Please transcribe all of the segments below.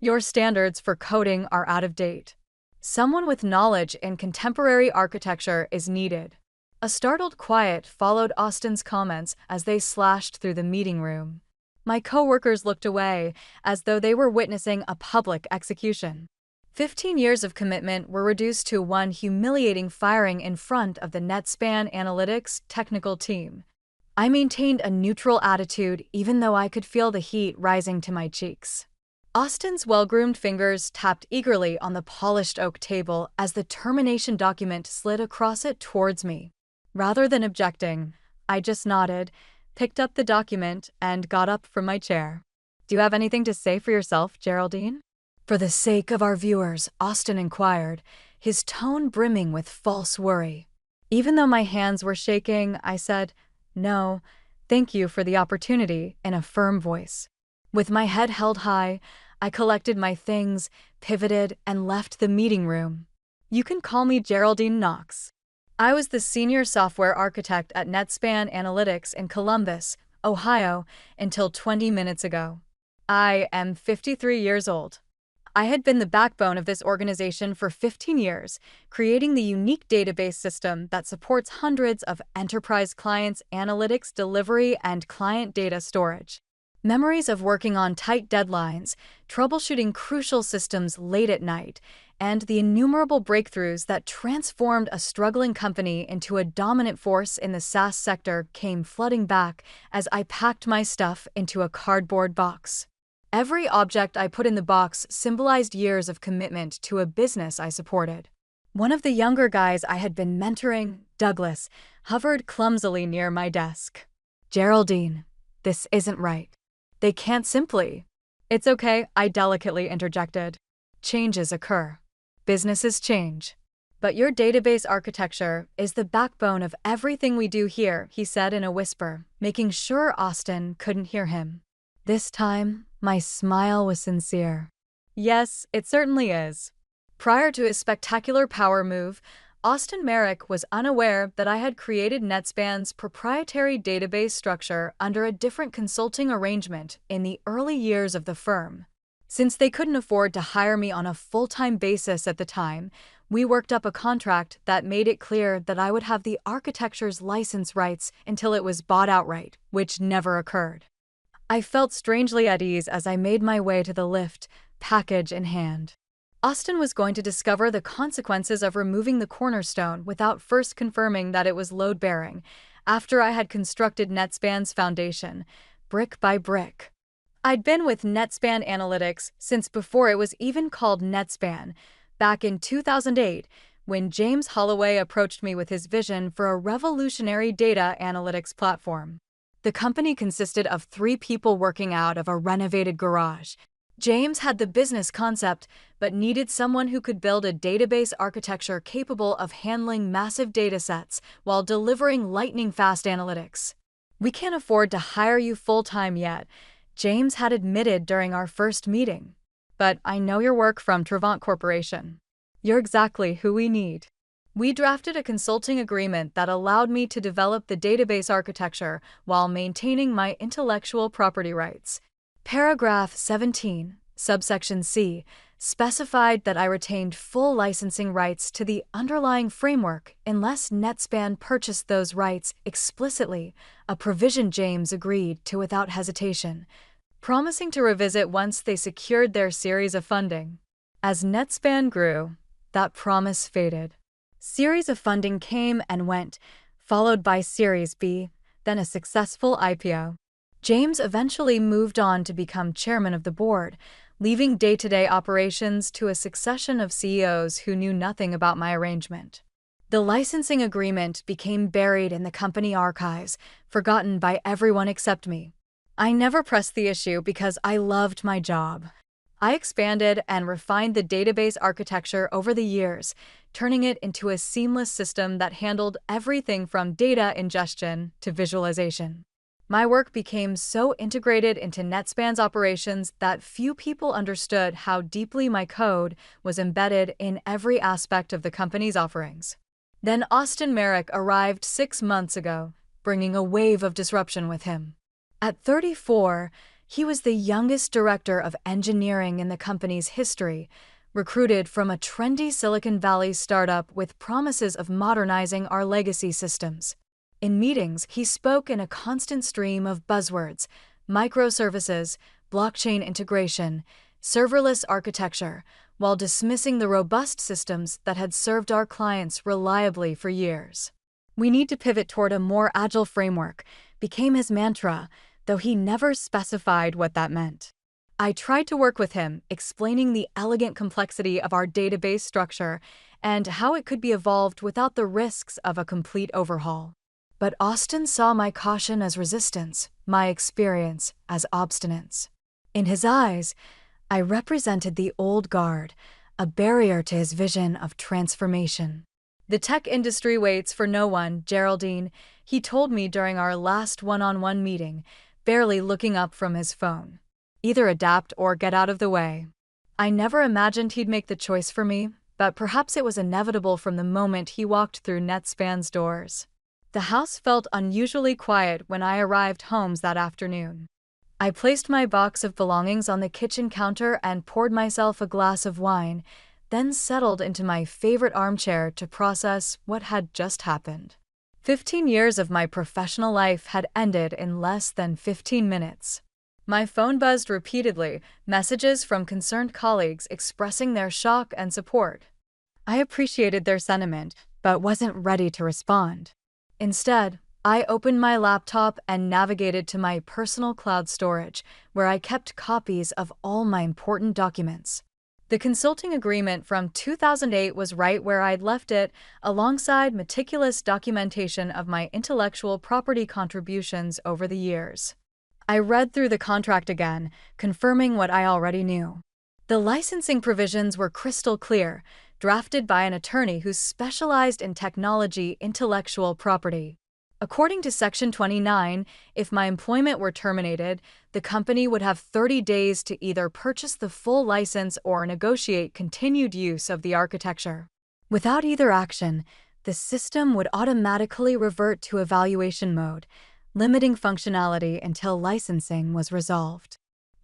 Your standards for coding are out of date. Someone with knowledge in contemporary architecture is needed. A startled quiet followed Austin's comments as they slashed through the meeting room. My coworkers looked away, as though they were witnessing a public execution. 15 years of commitment were reduced to one humiliating firing in front of the NetSpan Analytics technical team. I maintained a neutral attitude even though I could feel the heat rising to my cheeks. Austin's well-groomed fingers tapped eagerly on the polished oak table as the termination document slid across it towards me. Rather than objecting, I just nodded, picked up the document, and got up from my chair. "Do you have anything to say for yourself, Geraldine?" For the sake of our viewers, Austin inquired, his tone brimming with false worry. Even though my hands were shaking, I said, "No, thank you for the opportunity," in a firm voice. With my head held high, I collected my things, pivoted, and left the meeting room. You can call me Geraldine Knox. I was the senior software architect at NetSpan Analytics in Columbus, Ohio, until 20 minutes ago. I am 53 years old. I had been the backbone of this organization for 15 years, creating the unique database system that supports hundreds of enterprise clients' analytics delivery and client data storage. Memories of working on tight deadlines, troubleshooting crucial systems late at night, and the innumerable breakthroughs that transformed a struggling company into a dominant force in the SaaS sector came flooding back as I packed my stuff into a cardboard box. Every object I put in the box symbolized years of commitment to a business I supported. One of the younger guys I had been mentoring, Douglas, hovered clumsily near my desk. "Geraldine, this isn't right. They can't simply—" "It's okay," I delicately interjected. "Changes occur. Businesses change. But your database architecture is the backbone of everything we do here," he said in a whisper, making sure Austin couldn't hear him. This time, my smile was sincere. "Yes, it certainly is." Prior to his spectacular power move, Austin Merrick was unaware that I had created NetSpan's proprietary database structure under a different consulting arrangement in the early years of the firm. Since they couldn't afford to hire me on a full-time basis at the time, we worked up a contract that made it clear that I would have the architecture's license rights until it was bought outright, which never occurred. I felt strangely at ease as I made my way to the lift, package in hand. Austin was going to discover the consequences of removing the cornerstone without first confirming that it was load-bearing, after I had constructed NetSpan's foundation, brick by brick. I'd been with NetSpan Analytics since before it was even called NetSpan, back in 2008, when James Holloway approached me with his vision for a revolutionary data analytics platform. The company consisted of 3 people working out of a renovated garage. James had the business concept, but needed someone who could build a database architecture capable of handling massive datasets while delivering lightning-fast analytics. "We can't afford to hire you full-time yet," James had admitted during our first meeting. "But I know your work from Travant Corporation. You're exactly who we need." We drafted a consulting agreement that allowed me to develop the database architecture while maintaining my intellectual property rights. Paragraph 17, subsection C, specified that I retained full licensing rights to the underlying framework unless NetSpan purchased those rights explicitly, a provision James agreed to without hesitation, promising to revisit once they secured their series of funding. As NetSpan grew, that promise faded. Series of funding came and went, followed by Series B, then a successful IPO. James eventually moved on to become chairman of the board, leaving day-to-day operations to a succession of CEOs who knew nothing about my arrangement. The licensing agreement became buried in the company archives, forgotten by everyone except me. I never pressed the issue because I loved my job. I expanded and refined the database architecture over the years, turning it into a seamless system that handled everything from data ingestion to visualization. My work became so integrated into NetSpan's operations that few people understood how deeply my code was embedded in every aspect of the company's offerings. Then Austin Merrick arrived 6 months ago, bringing a wave of disruption with him. At 34, He was the youngest director of engineering in the company's history, recruited from a trendy Silicon Valley startup with promises of modernizing our legacy systems. In meetings, he spoke in a constant stream of buzzwords: microservices, blockchain integration, serverless architecture, while dismissing the robust systems that had served our clients reliably for years. "We need to pivot toward a more agile framework," became his mantra, though he never specified what that meant. I tried to work with him, explaining the elegant complexity of our database structure and how it could be evolved without the risks of a complete overhaul. But Austin saw my caution as resistance, my experience as obstinance. In his eyes, I represented the old guard, a barrier to his vision of transformation. "The tech industry waits for no one, Geraldine," he told me during our last one-on-one meeting, barely looking up from his phone. "Either adapt or get out of the way." I never imagined he'd make the choice for me, but perhaps it was inevitable from the moment he walked through Netspan's doors. The house felt unusually quiet when I arrived home that afternoon. I placed my box of belongings on the kitchen counter and poured myself a glass of wine, then settled into my favorite armchair to process what had just happened. 15 years of my professional life had ended in less than 15 minutes. My phone buzzed repeatedly, messages from concerned colleagues expressing their shock and support. I appreciated their sentiment, but wasn't ready to respond. Instead, I opened my laptop and navigated to my personal cloud storage, where I kept copies of all my important documents. The consulting agreement from 2008 was right where I'd left it, alongside meticulous documentation of my intellectual property contributions over the years. I read through the contract again, confirming what I already knew. The licensing provisions were crystal clear, drafted by an attorney who specialized in technology intellectual property. According to Section 29, if my employment were terminated, the company would have 30 days to either purchase the full license or negotiate continued use of the architecture. Without either action, the system would automatically revert to evaluation mode, limiting functionality until licensing was resolved.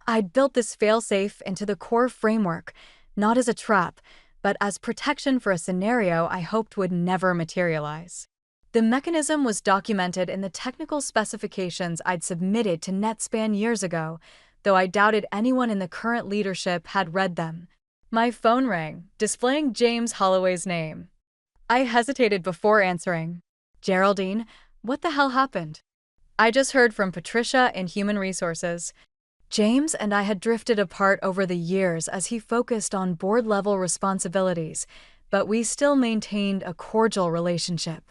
I'd built this failsafe into the core framework, not as a trap, but as protection for a scenario I hoped would never materialize. The mechanism was documented in the technical specifications I'd submitted to Netspan years ago, though I doubted anyone in the current leadership had read them. My phone rang, displaying James Holloway's name. I hesitated before answering. "Geraldine, what the hell happened?" "I just heard from Patricia in Human Resources." James and I had drifted apart over the years as he focused on board-level responsibilities, but we still maintained a cordial relationship.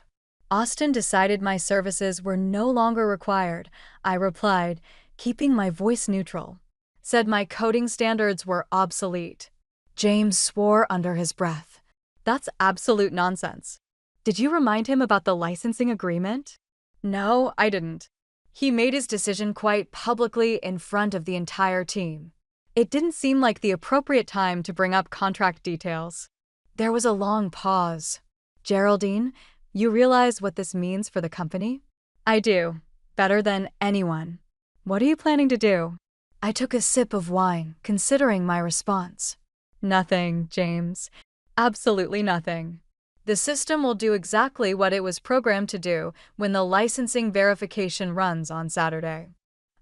"Austin decided my services were no longer required," I replied, keeping my voice neutral. "Said my coding standards were obsolete." James swore under his breath. "That's absolute nonsense." "Did you remind him about the licensing agreement?" "No, I didn't. He made his decision quite publicly in front of the entire team. It didn't seem like the appropriate time to bring up contract details." There was a long pause. "Geraldine, you realize what this means for the company?" "I do. Better than anyone." "What are you planning to do?" I took a sip of wine, considering my response. "Nothing, James. Absolutely nothing. The system will do exactly what it was programmed to do when the licensing verification runs on Saturday.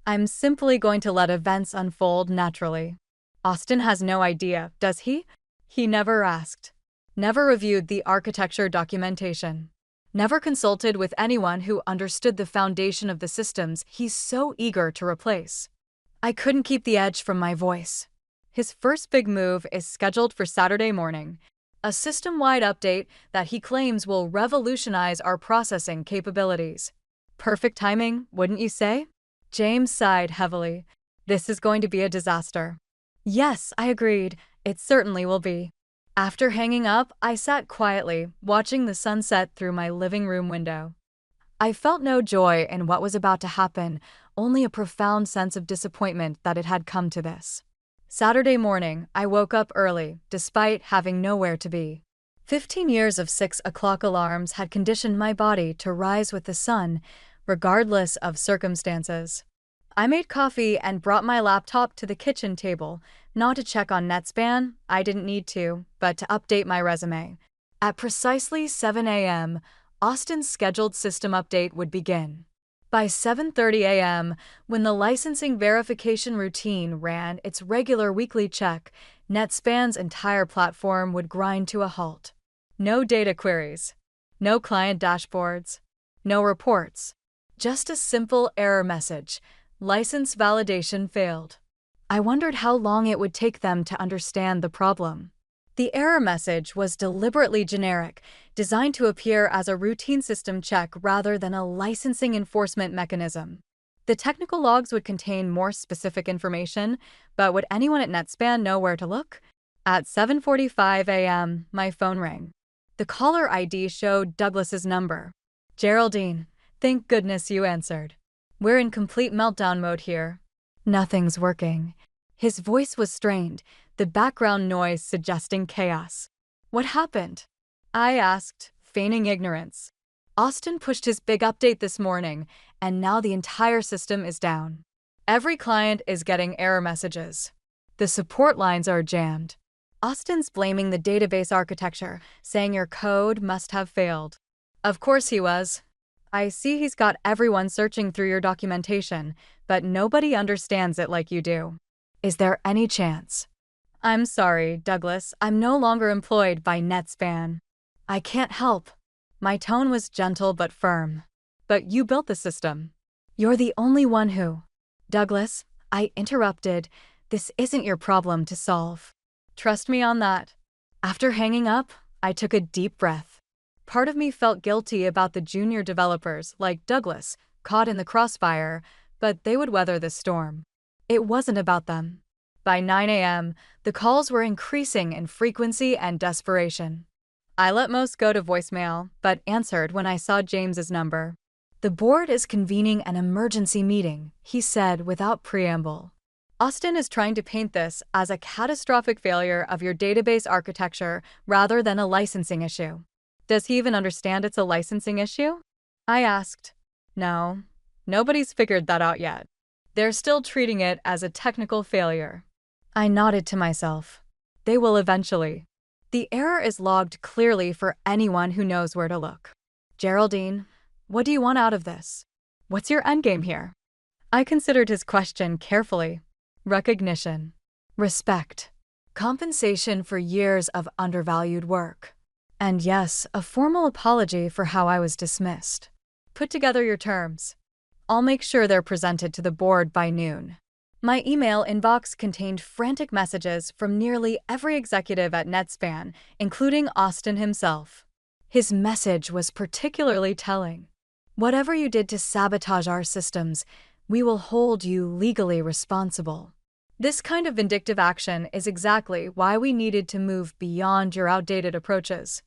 I'm simply going to let events unfold naturally." "Austin has no idea, does he?" "He never asked. Never reviewed the architecture documentation. Never consulted with anyone who understood the foundation of the systems he's so eager to replace." I couldn't keep the edge from my voice. "His first big move is scheduled for Saturday morning. A system-wide update that he claims will revolutionize our processing capabilities." "Perfect timing, wouldn't you say?" James sighed heavily. "This is going to be a disaster." "Yes," I agreed. "It certainly will be." After hanging up, I sat quietly, watching the sunset through my living room window. I felt no joy in what was about to happen, only a profound sense of disappointment that it had come to this. Saturday morning, I woke up early, despite having nowhere to be. 15 years of 6 o'clock alarms had conditioned my body to rise with the sun, regardless of circumstances. I made coffee and brought my laptop to the kitchen table, not to check on NetSpan, I didn't need to, but to update my resume. At precisely 7 a.m., Austin's scheduled system update would begin. By 7:30 a.m., when the licensing verification routine ran its regular weekly check, NetSpan's entire platform would grind to a halt. No data queries, no client dashboards, no reports. Just a simple error message: license validation failed. I wondered how long it would take them to understand the problem. The error message was deliberately generic, designed to appear as a routine system check rather than a licensing enforcement mechanism. The technical logs would contain more specific information, but would anyone at NetSpan know where to look? At 7:45 a.m., my phone rang. The caller ID showed Douglas's number. "Geraldine, thank goodness you answered. We're in complete meltdown mode here. Nothing's working." His voice was strained, the background noise suggesting chaos. "What happened?" I asked, feigning ignorance. "Austin pushed his big update this morning, and now the entire system is down. Every client is getting error messages. The support lines are jammed. Austin's blaming the database architecture, saying your code must have failed." Of course he was. "I see he's got everyone searching through your documentation, but nobody understands it like you do. Is there any chance?" "I'm sorry, Douglas, I'm no longer employed by NetSpan. I can't help." My tone was gentle but firm. "But you built the system. You're the only one who—" "Douglas," I interrupted, "this isn't your problem to solve. Trust me on that." After hanging up, I took a deep breath. Part of me felt guilty about the junior developers, like Douglas, caught in the crossfire, but they would weather this storm. It wasn't about them. By 9 a.m., the calls were increasing in frequency and desperation. I let most go to voicemail, but answered when I saw James's number. "The board is convening an emergency meeting," he said without preamble. "Austin is trying to paint this as a catastrophic failure of your database architecture rather than a licensing issue." "Does he even understand it's a licensing issue?" I asked. "No, nobody's figured that out yet. They're still treating it as a technical failure." I nodded to myself. They will eventually. The error is logged clearly for anyone who knows where to look. "Geraldine, what do you want out of this? What's your endgame here?" I considered his question carefully. Recognition. Respect. Compensation for years of undervalued work. And yes, a formal apology for how I was dismissed. "Put together your terms. I'll make sure they're presented to the board by noon." My email inbox contained frantic messages from nearly every executive at NetSpan, including Austin himself. His message was particularly telling. "Whatever you did to sabotage our systems, we will hold you legally responsible." This kind of vindictive action is exactly why we needed to move beyond your outdated approaches.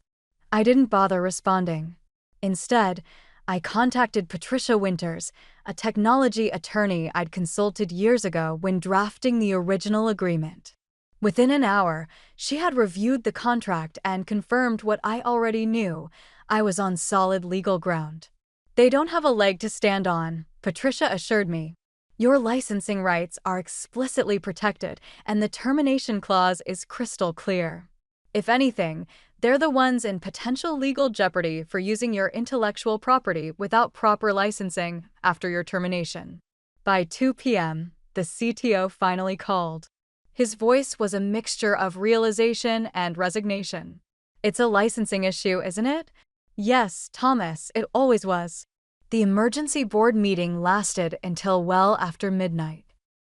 I didn't bother responding. Instead, I contacted Patricia Winters, a technology attorney I'd consulted years ago when drafting the original agreement. Within an hour, she had reviewed the contract and confirmed what I already knew: I was on solid legal ground. "They don't have a leg to stand on," Patricia assured me. "Your licensing rights are explicitly protected, and the termination clause is crystal clear. If anything, they're the ones in potential legal jeopardy for using your intellectual property without proper licensing after your termination." By 2 p.m., the CTO finally called. His voice was a mixture of realization and resignation. "It's a licensing issue, isn't it?" "Yes, Thomas, it always was." The emergency board meeting lasted until well after midnight.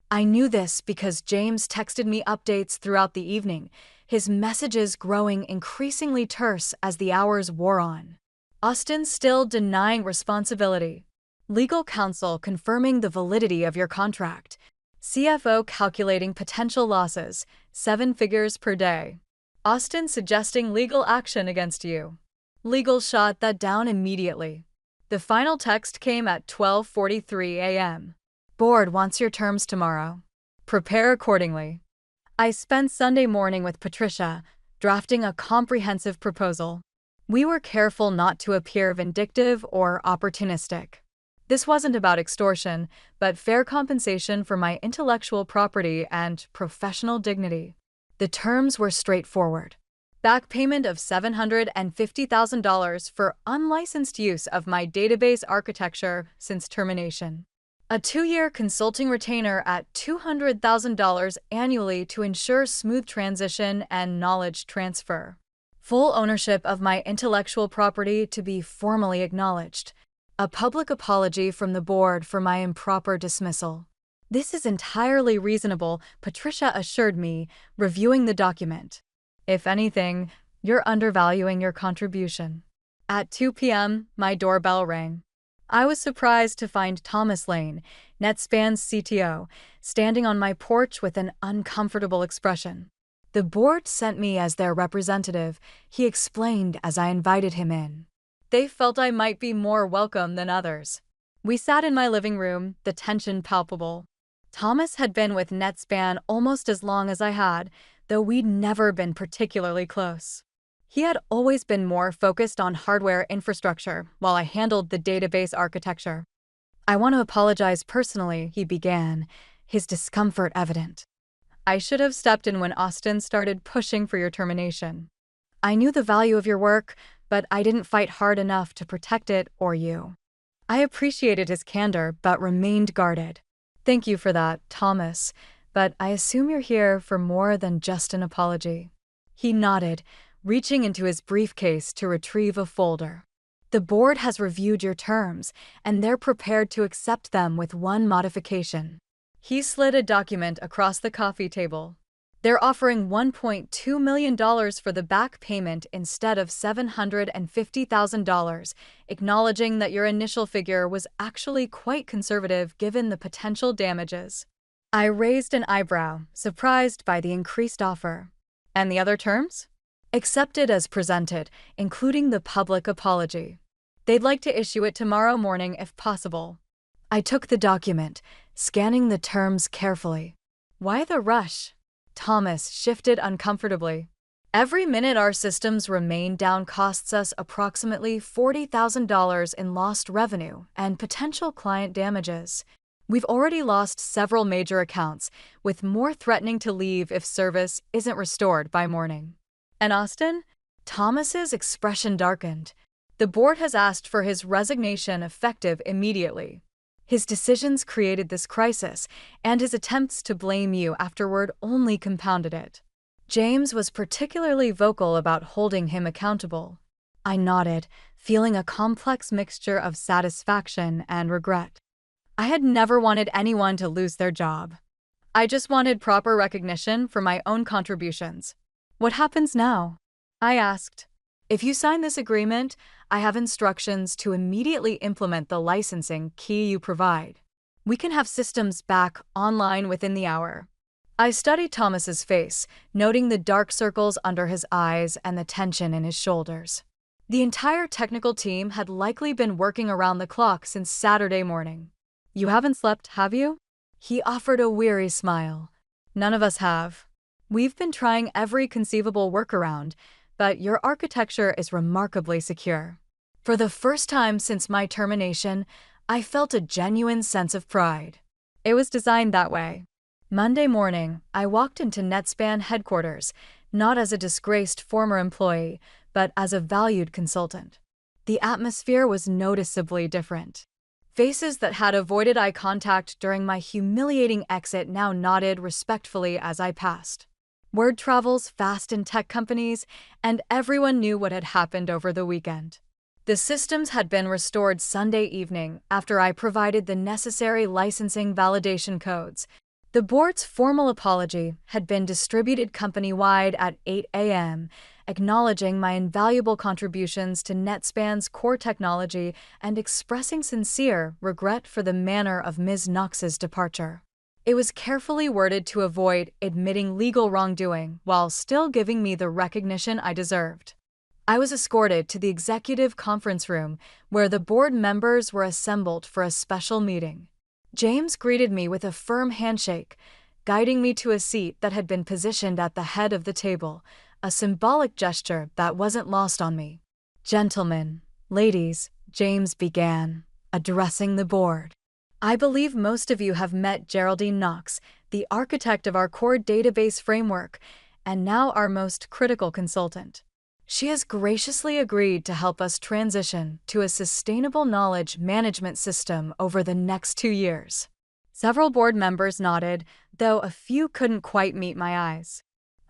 I knew this because James texted me updates throughout the evening, his messages growing increasingly terse as the hours wore on. Austin still denying responsibility. Legal counsel confirming the validity of your contract. CFO calculating potential losses, 7 figures per day. Austin suggesting legal action against you. Legal shot that down immediately. The final text came at 12:43 a.m. "Board wants your terms tomorrow. Prepare accordingly." I spent Sunday morning with Patricia, drafting a comprehensive proposal. We were careful not to appear vindictive or opportunistic. This wasn't about extortion, but fair compensation for my intellectual property and professional dignity. The terms were straightforward. Back payment of $750,000 for unlicensed use of my database architecture since termination. A 2-year consulting retainer at $200,000 annually to ensure smooth transition and knowledge transfer. Full ownership of my intellectual property to be formally acknowledged. A public apology from the board for my improper dismissal. This is entirely reasonable, Patricia assured me, reviewing the document. If anything, you're undervaluing your contribution. At 2 p.m., my doorbell rang. I was surprised to find Thomas Lane, Netspan's CTO, standing on my porch with an uncomfortable expression. The board sent me as their representative, he explained as I invited him in. They felt I might be more welcome than others. We sat in my living room, the tension palpable. Thomas had been with Netspan almost as long as I had, though we'd never been particularly close. He had always been more focused on hardware infrastructure, while I handled the database architecture. I want to apologize personally, he began, his discomfort evident. I should have stepped in when Austin started pushing for your termination. I knew the value of your work, but I didn't fight hard enough to protect it or you. I appreciated his candor, but remained guarded. Thank you for that, Thomas, but I assume you're here for more than just an apology. He nodded, reaching into his briefcase to retrieve a folder. The board has reviewed your terms, and they're prepared to accept them with one modification. He slid a document across the coffee table. They're offering $1.2 million for the back payment instead of $750,000, acknowledging that your initial figure was actually quite conservative given the potential damages. I raised an eyebrow, surprised by the increased offer. And the other terms? Accepted as presented, including the public apology. They'd like to issue it tomorrow morning if possible. I took the document, scanning the terms carefully. Why the rush? Thomas shifted uncomfortably. Every minute our systems remain down costs us approximately $40,000 in lost revenue and potential client damages. We've already lost several major accounts, with more threatening to leave if service isn't restored by morning. And Austin? Thomas's expression darkened. The board has asked for his resignation effective immediately. His decisions created this crisis, and his attempts to blame you afterward only compounded it. James was particularly vocal about holding him accountable. I nodded, feeling a complex mixture of satisfaction and regret. I had never wanted anyone to lose their job. I just wanted proper recognition for my own contributions. What happens now? I asked. If you sign this agreement, I have instructions to immediately implement the licensing key you provide. We can have systems back online within the hour. I studied Thomas's face, noting the dark circles under his eyes and the tension in his shoulders. The entire technical team had likely been working around the clock since Saturday morning. You haven't slept, have you? He offered a weary smile. None of us have. We've been trying every conceivable workaround, but your architecture is remarkably secure. For the first time since my termination, I felt a genuine sense of pride. It was designed that way. Monday morning, I walked into Netspan headquarters, not as a disgraced former employee, but as a valued consultant. The atmosphere was noticeably different. Faces that had avoided eye contact during my humiliating exit now nodded respectfully as I passed. Word travels fast in tech companies, and everyone knew what had happened over the weekend. The systems had been restored Sunday evening after I provided the necessary licensing validation codes. The board's formal apology had been distributed company-wide at 8 a.m., acknowledging my invaluable contributions to Netspan's core technology and expressing sincere regret for the manner of Ms. Knox's departure. It was carefully worded to avoid admitting legal wrongdoing while still giving me the recognition I deserved. I was escorted to the executive conference room where the board members were assembled for a special meeting. James greeted me with a firm handshake, guiding me to a seat that had been positioned at the head of the table, a symbolic gesture that wasn't lost on me. Gentlemen, ladies, James began. addressing the board. I believe most of you have met Geraldine Knox, the architect of our core database framework, and now our most critical consultant. She has graciously agreed to help us transition to a sustainable knowledge management system over the next 2 years. Several board members nodded, though a few couldn't quite meet my eyes.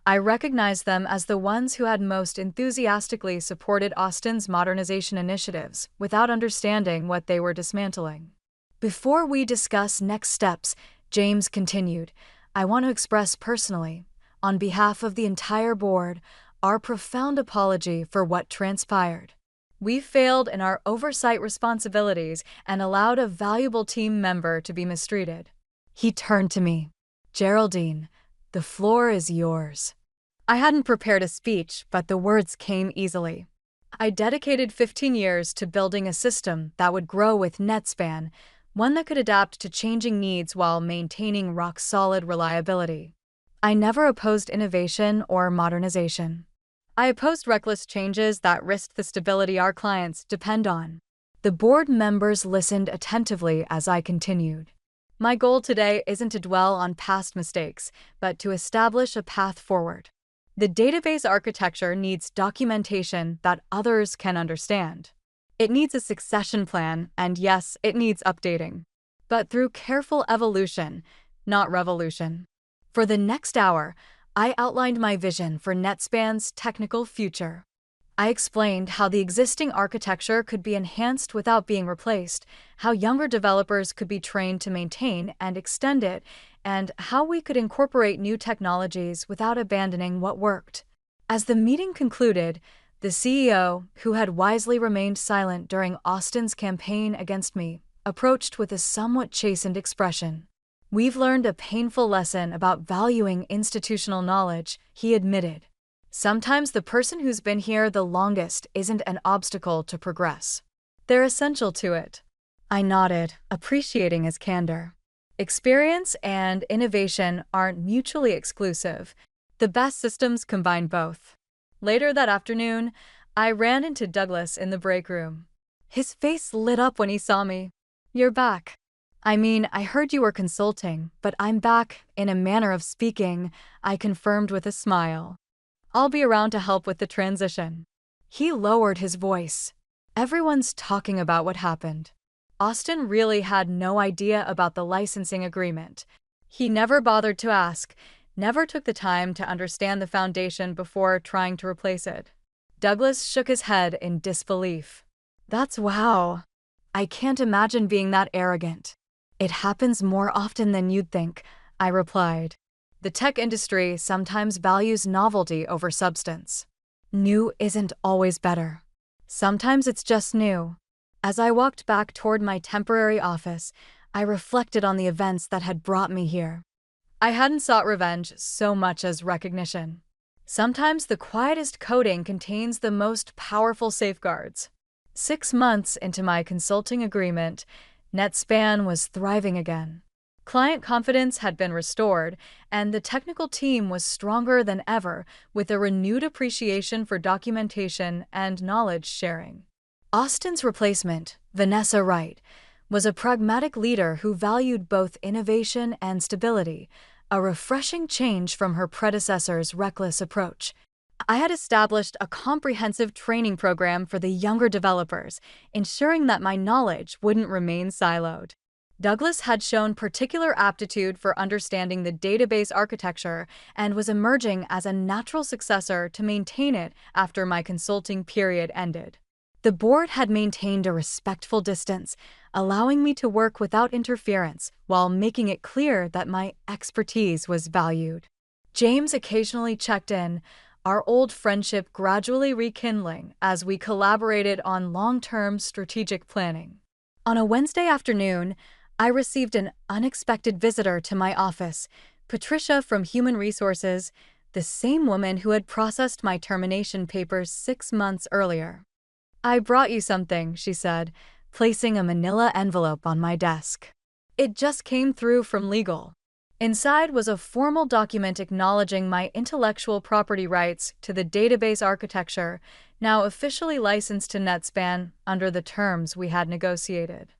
I recognized them as the ones who had most enthusiastically supported Austin's modernization initiatives without understanding what they were dismantling. Before we discuss next steps, James continued, I want to express personally, on behalf of the entire board, our profound apology for what transpired. We failed in our oversight responsibilities and allowed a valuable team member to be mistreated. He turned to me. Geraldine, the floor is yours. I hadn't prepared a speech, but the words came easily. I dedicated 15 years to building a system that would grow with NetSpan, one that could adapt to changing needs while maintaining rock-solid reliability. I never opposed innovation or modernization. I opposed reckless changes that risked the stability our clients depend on. The board members listened attentively as I continued. My goal today isn't to dwell on past mistakes, but to establish a path forward. The database architecture needs documentation that others can understand. It needs a succession plan, and yes, it needs updating. But through careful evolution, not revolution. For the next hour, I outlined my vision for NetSpan's technical future. I explained how the existing architecture could be enhanced without being replaced, how younger developers could be trained to maintain and extend it, and how we could incorporate new technologies without abandoning what worked. As the meeting concluded, the CEO, who had wisely remained silent during Austin's campaign against me, approached with a somewhat chastened expression. We've learned a painful lesson about valuing institutional knowledge, he admitted. Sometimes the person who's been here the longest isn't an obstacle to progress. They're essential to it. I nodded, appreciating his candor. Experience and innovation aren't mutually exclusive. The best systems combine both. Later that afternoon, I ran into Douglas in the break room. His face lit up when he saw me. You're back. I heard you were consulting, but I'm back, in a manner of speaking, I confirmed with a smile. I'll be around to help with the transition. He lowered his voice. Everyone's talking about what happened. Austin really had no idea about the licensing agreement. He never bothered to ask, never took the time to understand the foundation before trying to replace it. Douglas shook his head in disbelief. That's wow. I can't imagine being that arrogant. It happens more often than you'd think, I replied. The tech industry sometimes values novelty over substance. New isn't always better. Sometimes it's just new. As I walked back toward my temporary office, I reflected on the events that had brought me here. I hadn't sought revenge so much as recognition. Sometimes the quietest coding contains the most powerful safeguards. 6 months into my consulting agreement, NetSpan was thriving again. Client confidence had been restored, and the technical team was stronger than ever, with a renewed appreciation for documentation and knowledge sharing. Austin's replacement, Vanessa Wright, was a pragmatic leader who valued both innovation and stability, a refreshing change from her predecessor's reckless approach. I had established a comprehensive training program for the younger developers, ensuring that my knowledge wouldn't remain siloed. Douglas had shown particular aptitude for understanding the database architecture and was emerging as a natural successor to maintain it after my consulting period ended. The board had maintained a respectful distance, allowing me to work without interference while making it clear that my expertise was valued. James occasionally checked in, our old friendship gradually rekindling as we collaborated on long-term strategic planning. On a Wednesday afternoon, I received an unexpected visitor to my office, Patricia from Human Resources, the same woman who had processed my termination papers 6 months earlier. I brought you something, she said, placing a manila envelope on my desk. It just came through from legal. Inside was a formal document acknowledging my intellectual property rights to the database architecture, now officially licensed to NetSpan under the terms we had negotiated.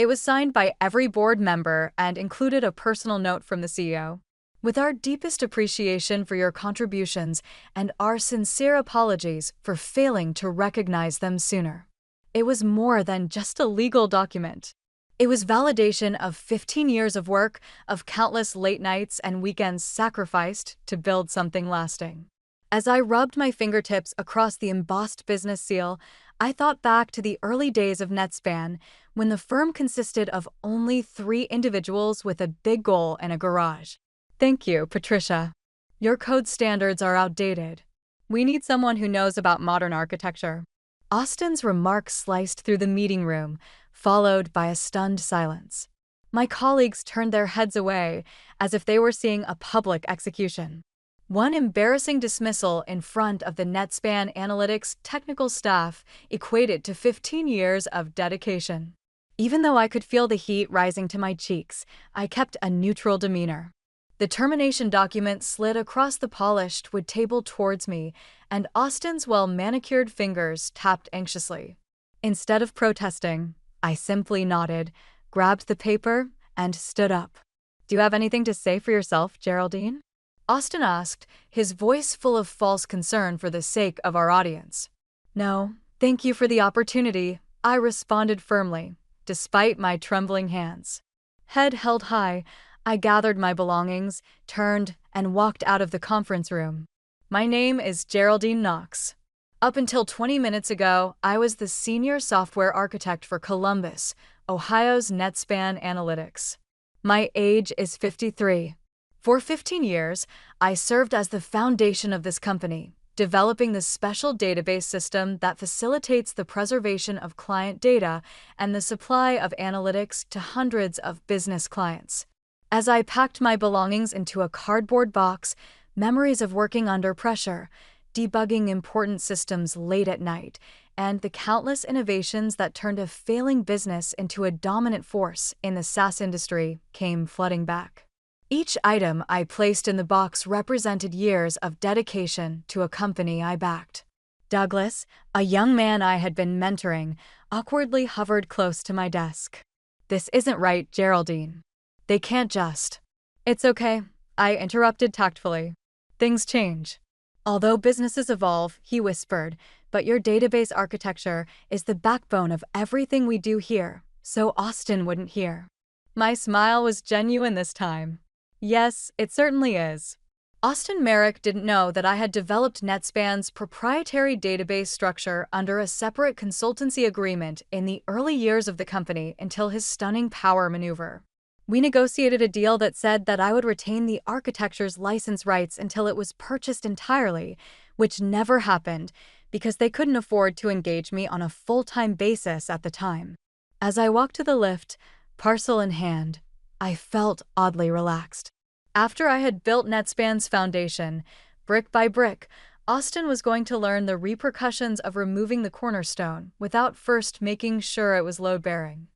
It was signed by every board member and included a personal note from the CEO. With our deepest appreciation for your contributions and our sincere apologies for failing to recognize them sooner. It was more than just a legal document. It was validation of 15 years of work, of countless late nights and weekends sacrificed to build something lasting. As I rubbed my fingertips across the embossed business seal, I thought back to the early days of Netspan, when the firm consisted of only 3 individuals with a big goal and a garage. Thank you, Patricia. Your code standards are outdated. We need someone who knows about modern architecture. Austin's remarks sliced through the meeting room, followed by a stunned silence. My colleagues turned their heads away, as if they were seeing a public execution. One embarrassing dismissal in front of the Netspan Analytics technical staff equated to 15 years of dedication. Even though I could feel the heat rising to my cheeks, I kept a neutral demeanor. The termination document slid across the polished wood table towards me, and Austin's well-manicured fingers tapped anxiously. Instead of protesting, I simply nodded, grabbed the paper, and stood up. "Do you have anything to say for yourself, Geraldine?" Austin asked, his voice full of false concern for the sake of our audience. "No, thank you for the opportunity," I responded firmly, despite my trembling hands. Head held high, I gathered my belongings, turned, and walked out of the conference room. My name is Geraldine Knox. Up until 20 minutes ago, I was the senior software architect for Columbus, Ohio's Netspan Analytics. My age is 53. For 15 years, I served as the foundation of this company, developing the special database system that facilitates the preservation of client data and the supply of analytics to hundreds of business clients. As I packed my belongings into a cardboard box, memories of working under pressure, debugging important systems late at night, and the countless innovations that turned a failing business into a dominant force in the SaaS industry came flooding back. Each item I placed in the box represented years of dedication to a company I backed. Douglas, a young man I had been mentoring, awkwardly hovered close to my desk. "This isn't right, Geraldine. They can't just..." "It's okay," I interrupted tactfully. "Things change. Although businesses evolve," he whispered, "but your database architecture is the backbone of everything we do here, so Austin wouldn't hear." My smile was genuine this time. "Yes, it certainly is." Austin Merrick didn't know that I had developed Netspan's proprietary database structure under a separate consultancy agreement in the early years of the company until his stunning power maneuver. We negotiated a deal that said that I would retain the architecture's license rights until it was purchased entirely, which never happened because they couldn't afford to engage me on a full-time basis at the time. As I walked to the lift, parcel in hand, I felt oddly relaxed. After I had built Netspan's foundation, brick by brick, Austin was going to learn the repercussions of removing the cornerstone without first making sure it was load-bearing.